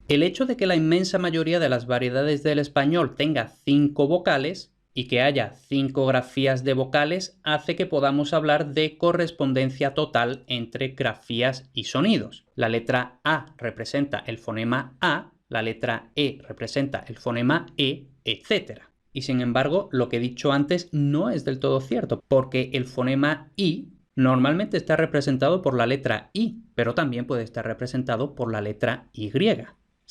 El hecho de que la inmensa mayoría de las variedades del español tenga 5 vocales y que haya 5 grafías de vocales hace que podamos hablar de correspondencia total entre grafías y sonidos. La letra A representa el fonema A, la letra E representa el fonema E, etc. Y sin embargo, lo que he dicho antes no es del todo cierto, porque el fonema I normalmente está representado por la letra I, pero también puede estar representado por la letra Y.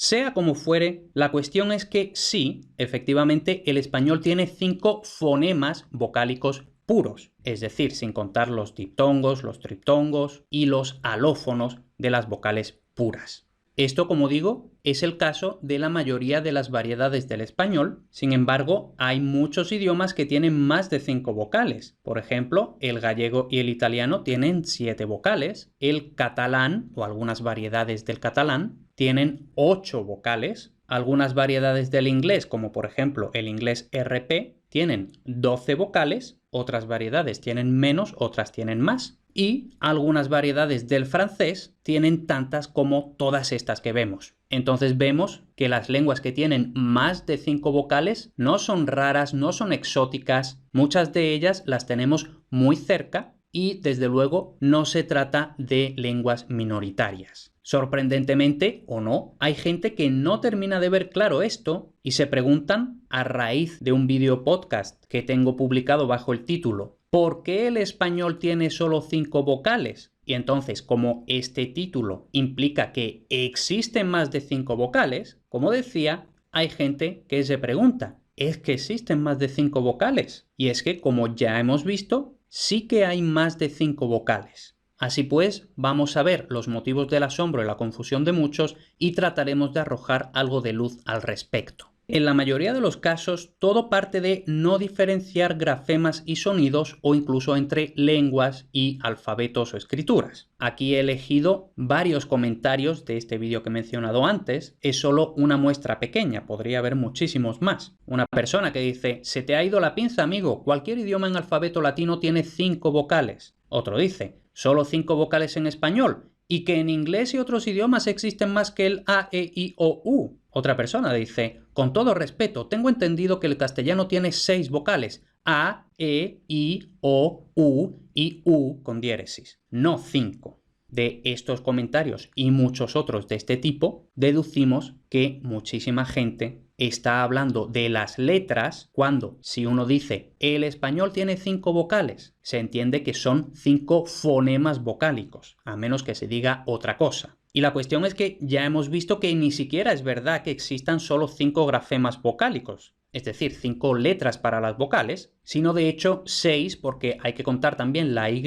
Sea como fuere, la cuestión es que sí, efectivamente, el español tiene 5 fonemas vocálicos puros, es decir, sin contar los diptongos, los triptongos y los alófonos de las vocales puras. Esto, como digo, es el caso de la mayoría de las variedades del español. Sin embargo, hay muchos idiomas que tienen más de 5 vocales. Por ejemplo, el gallego y el italiano tienen 7 vocales. El catalán, o algunas variedades del catalán, tienen 8 vocales. Algunas variedades del inglés, como por ejemplo el inglés RP, tienen 12 vocales. Otras variedades tienen menos, otras tienen más. Y algunas variedades del francés tienen tantas como todas estas que vemos. Entonces vemos que las lenguas que tienen más de 5 vocales no son raras, no son exóticas. Muchas de ellas las tenemos muy cerca y desde luego no se trata de lenguas minoritarias. Sorprendentemente o no, hay gente que no termina de ver claro esto y se preguntan, a raíz de un video podcast que tengo publicado bajo el título ¿Por qué el español tiene solo 5 vocales? Y entonces, como este título implica que existen más de 5 vocales, como decía, hay gente que se pregunta, ¿es que existen más de 5 vocales? Y es que, como ya hemos visto, sí que hay más de 5 vocales. Así pues, vamos a ver los motivos del asombro y la confusión de muchos y trataremos de arrojar algo de luz al respecto. En la mayoría de los casos, todo parte de no diferenciar grafemas y sonidos o incluso entre lenguas y alfabetos o escrituras. Aquí he elegido varios comentarios de este vídeo que he mencionado antes. Es solo una muestra pequeña, podría haber muchísimos más. Una persona que dice, se te ha ido la pinza, amigo, cualquier idioma en alfabeto latino tiene 5 vocales. Otro dice, solo 5 vocales en español y que en inglés y otros idiomas existen más que el A, E, I, O, U. Otra persona dice, con todo respeto, tengo entendido que el castellano tiene 6 vocales, A, E, I, O, U y U con diéresis, no 5. De estos comentarios y muchos otros de este tipo, deducimos que muchísima gente está hablando de las letras cuando, si uno dice el español tiene 5 vocales, se entiende que son 5 fonemas vocálicos, a menos que se diga otra cosa. Y la cuestión es que ya hemos visto que ni siquiera es verdad que existan solo 5 grafemas vocálicos, es decir, 5 letras para las vocales, sino de hecho 6 porque hay que contar también la Y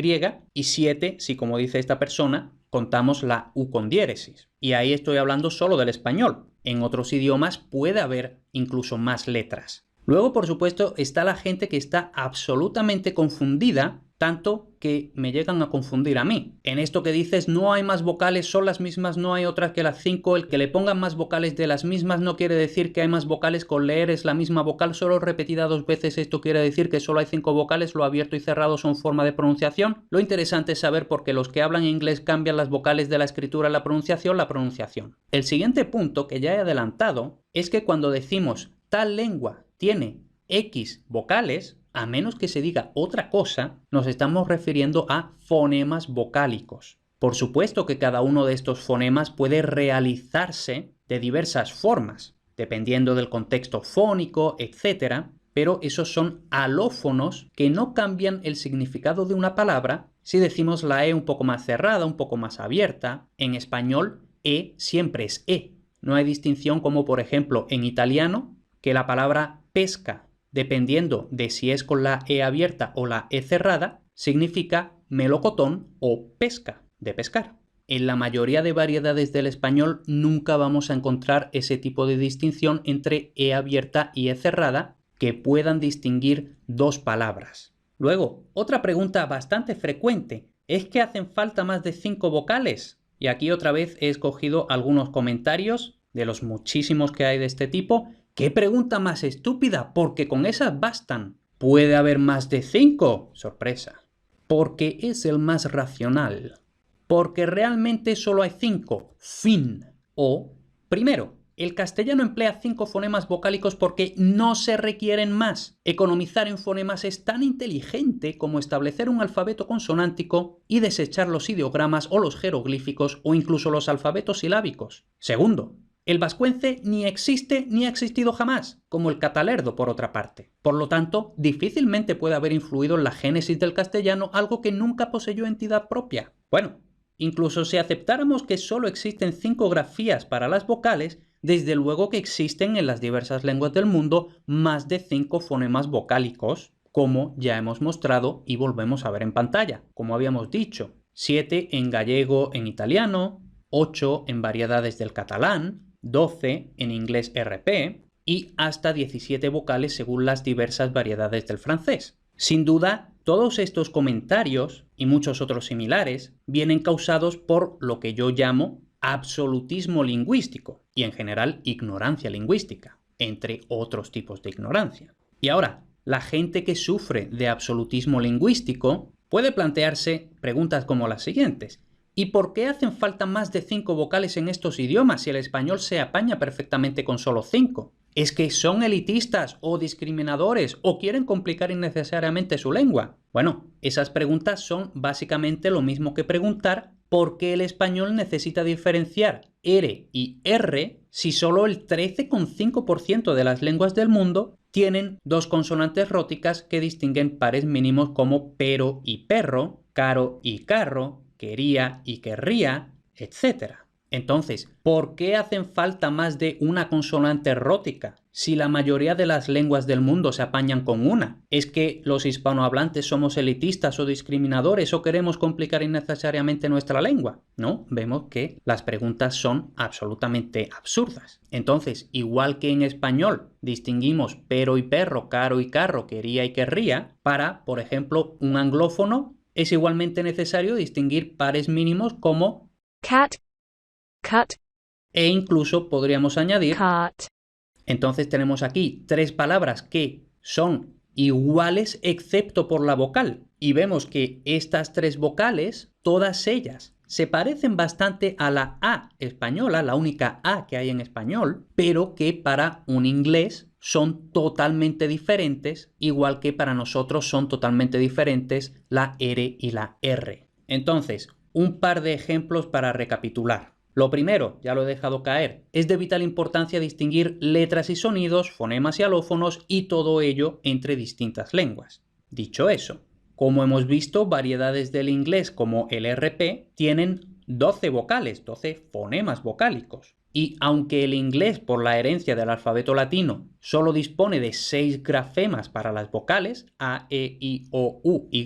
y 7 si, como dice esta persona, contamos la U con diéresis. Y ahí estoy hablando solo del español. En otros idiomas puede haber incluso más letras. Luego, por supuesto, está la gente que está absolutamente confundida, tanto que me llegan a confundir a mí. En esto que dices, no hay más vocales, son las mismas, no hay otras que las 5. El que le pongan más vocales de las mismas no quiere decir que hay más vocales, con leer es la misma vocal, solo repetida 2 veces esto quiere decir que solo hay 5 vocales, lo abierto y cerrado son forma de pronunciación. Lo interesante es saber por qué los que hablan inglés cambian las vocales de la escritura a la pronunciación. El siguiente punto que ya he adelantado es que cuando decimos tal lengua tiene X vocales, a menos que se diga otra cosa, nos estamos refiriendo a fonemas vocálicos. Por supuesto que cada uno de estos fonemas puede realizarse de diversas formas, dependiendo del contexto fónico, etc., pero esos son alófonos que no cambian el significado de una palabra si decimos la E un poco más cerrada, un poco más abierta. En español, E siempre es E. No hay distinción como, por ejemplo, en italiano, que la palabra pesca, dependiendo de si es con la E abierta o la E cerrada, significa melocotón o pesca, de pescar. En la mayoría de variedades del español nunca vamos a encontrar ese tipo de distinción entre E abierta y E cerrada que puedan distinguir 2 palabras. Luego, otra pregunta bastante frecuente, ¿es que hacen falta más de 5 vocales? Y aquí otra vez he escogido algunos comentarios de los muchísimos que hay de este tipo. ¡Qué pregunta más estúpida! Porque con esas bastan. ¿Puede haber más de 5? Sorpresa. Porque es el más racional. Porque realmente solo hay 5. Fin. O, primero, el castellano emplea 5 fonemas vocálicos porque no se requieren más. Economizar en fonemas es tan inteligente como establecer un alfabeto consonántico y desechar los ideogramas o los jeroglíficos o incluso los alfabetos silábicos. Segundo, el vascuence ni existe ni ha existido jamás, como el catalerdo por otra parte. Por lo tanto, difícilmente puede haber influido en la génesis del castellano algo que nunca poseyó entidad propia. Bueno, incluso si aceptáramos que solo existen 5 grafías para las vocales, desde luego que existen en las diversas lenguas del mundo más de 5 fonemas vocálicos, como ya hemos mostrado y volvemos a ver en pantalla. Como habíamos dicho, 7 en gallego, en italiano, 8 en variedades del catalán, 12 en inglés RP y hasta 17 vocales según las diversas variedades del francés. Sin duda, todos estos comentarios y muchos otros similares vienen causados por lo que yo llamo absolutismo lingüístico y en general ignorancia lingüística, entre otros tipos de ignorancia. Y ahora, la gente que sufre de absolutismo lingüístico puede plantearse preguntas como las siguientes. ¿Y por qué hacen falta más de 5 vocales en estos idiomas si el español se apaña perfectamente con solo 5? ¿Es que son elitistas o discriminadores o quieren complicar innecesariamente su lengua? Bueno, esas preguntas son básicamente lo mismo que preguntar por qué el español necesita diferenciar R y R si solo el 13,5% de las lenguas del mundo tienen 2 consonantes róticas que distinguen pares mínimos como pero y perro, caro y carro, quería y querría, etc. Entonces, ¿por qué hacen falta más de una consonante rótica si la mayoría de las lenguas del mundo se apañan con una? ¿Es que los hispanohablantes somos elitistas o discriminadores o queremos complicar innecesariamente nuestra lengua? No, vemos que las preguntas son absolutamente absurdas. Entonces, igual que en español distinguimos pero y perro, caro y carro, quería y querría, para, por ejemplo, un anglófono es igualmente necesario distinguir pares mínimos como cat, cut, e incluso podríamos añadir cart. Entonces tenemos aquí 3 palabras que son iguales excepto por la vocal y vemos que estas 3 vocales, todas ellas, se parecen bastante a la A española, la única A que hay en español, pero que para un inglés son totalmente diferentes, igual que para nosotros son totalmente diferentes la R y la R. Entonces, un par de ejemplos para recapitular. Lo primero, ya lo he dejado caer, es de vital importancia distinguir letras y sonidos, fonemas y alófonos y todo ello entre distintas lenguas. Dicho eso, como hemos visto, variedades del inglés como el RP tienen 12 vocales, 12 fonemas vocálicos. Y aunque el inglés, por la herencia del alfabeto latino, solo dispone de 6 grafemas para las vocales, A, E, I, O, U, Y,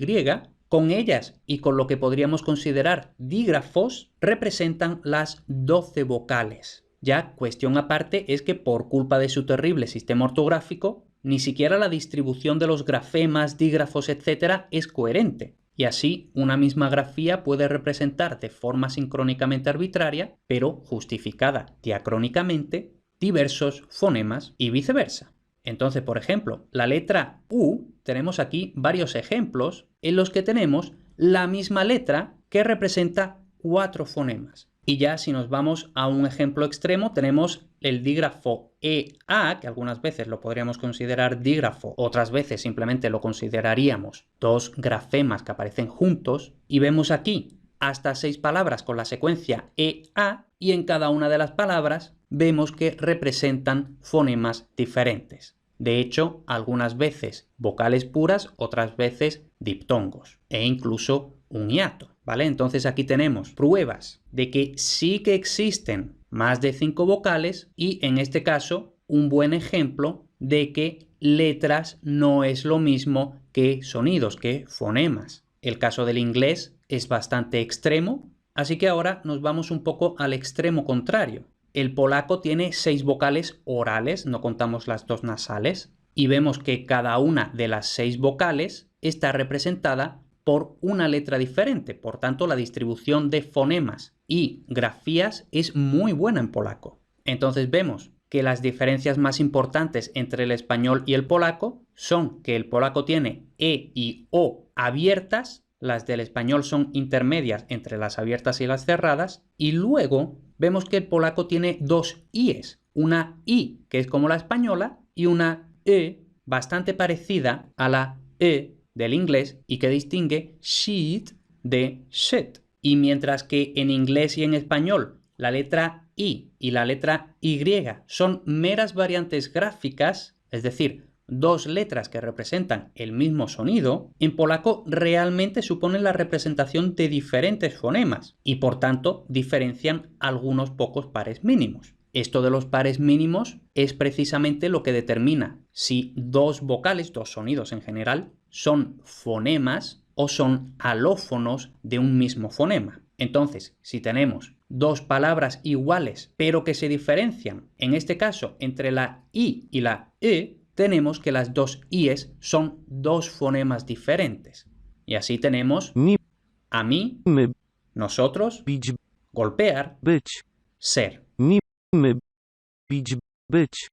con ellas y con lo que podríamos considerar dígrafos, representan las 12 vocales. Ya cuestión aparte es que por culpa de su terrible sistema ortográfico, ni siquiera la distribución de los grafemas, dígrafos, etc. es coherente. Y así, una misma grafía puede representar de forma sincrónicamente arbitraria, pero justificada diacrónicamente, diversos fonemas y viceversa. Entonces, por ejemplo, la letra U, tenemos aquí varios ejemplos en los que tenemos la misma letra que representa 4 fonemas. Y ya si nos vamos a un ejemplo extremo, tenemos el dígrafo EA, que algunas veces lo podríamos considerar dígrafo, otras veces simplemente lo consideraríamos 2 grafemas que aparecen juntos, y vemos aquí hasta 6 palabras con la secuencia EA, y en cada una de las palabras vemos que representan fonemas diferentes. De hecho, algunas veces vocales puras, otras veces diptongos e incluso un hiato, ¿vale? Entonces aquí tenemos pruebas de que sí que existen más de 5 vocales y en este caso un buen ejemplo de que letras no es lo mismo que sonidos, que fonemas. El caso del inglés es bastante extremo, así que ahora nos vamos un poco al extremo contrario. El polaco tiene 6 vocales orales, no contamos las 2 nasales, y vemos que cada una de las 6 vocales está representada por una letra diferente, por tanto la distribución de fonemas y grafías es muy buena en polaco. Entonces vemos que las diferencias más importantes entre el español y el polaco son que el polaco tiene E y O abiertas, las del español son intermedias entre las abiertas y las cerradas, y luego vemos que el polaco tiene 2 IES, una I, que es como la española, y una E bastante parecida a la E del inglés y que distingue sheet de shed. Y mientras que en inglés y en español la letra I y la letra Y son meras variantes gráficas, es decir, dos letras que representan el mismo sonido, en polaco realmente suponen la representación de diferentes fonemas y por tanto diferencian algunos pocos pares mínimos. Esto de los pares mínimos es precisamente lo que determina si dos vocales, dos sonidos en general, son fonemas o son alófonos de un mismo fonema. Entonces, si tenemos dos palabras iguales pero que se diferencian, en este caso entre la I y la E, tenemos que las dos I's son dos fonemas diferentes. Y así tenemos a mí, nosotros, golpear, ser. być.